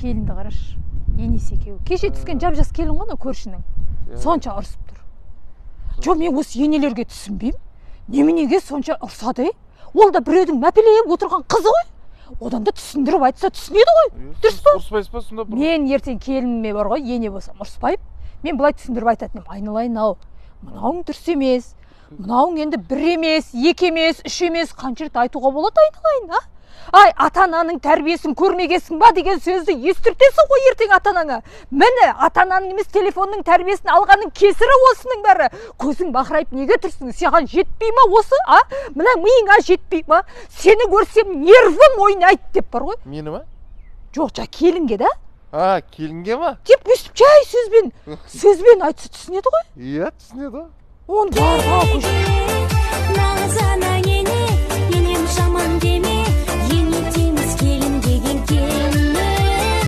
келінді қарашы, енесі екеуі. Кеше түскен жап-жас келін ғой, көршінің. Сонша ұрсып тұр. Жоқ, мен осы енелерге түсінбеймін. Неменеге сонша ұрсады? Ол да біреудің мәпелеп отырған қызы ғой. Одан да түсіндіріп айтса түсінеді ғой. Дұрыс па? Ұрыспайсыз ба сонда? Мен ертең келініме бар ғой, ене болсам ұрыспаймын. Мен былай түсіндіріп айтатын едім, айналайын-ау, мынауың дұрыс емес. Мынауың енді бір емес, екі емес, үш емес, қанша рет айтуға болады, айналайын, а? Ай, ата-ананың тәрбиесін көрмегесің ба деген сөзді естіртесің ғой ертең ата-анаңа. Міне, ата-ананың емес телефонның тәрбиесін алғанның кесірі осының бәрі. Көзің бақырайып неге тұрсың? Саған жетпей ма осы, а? Мына миыңа жетпей ма? Сені көрсем нервім ойнайды деп бар ғой. Мені ма? Жоқ, келінге да? А, келінге ма? Деп өстіп жай сөзбен айтса түсінеді ғой. Иә, түсінеді ғой. Оны барға көшіп.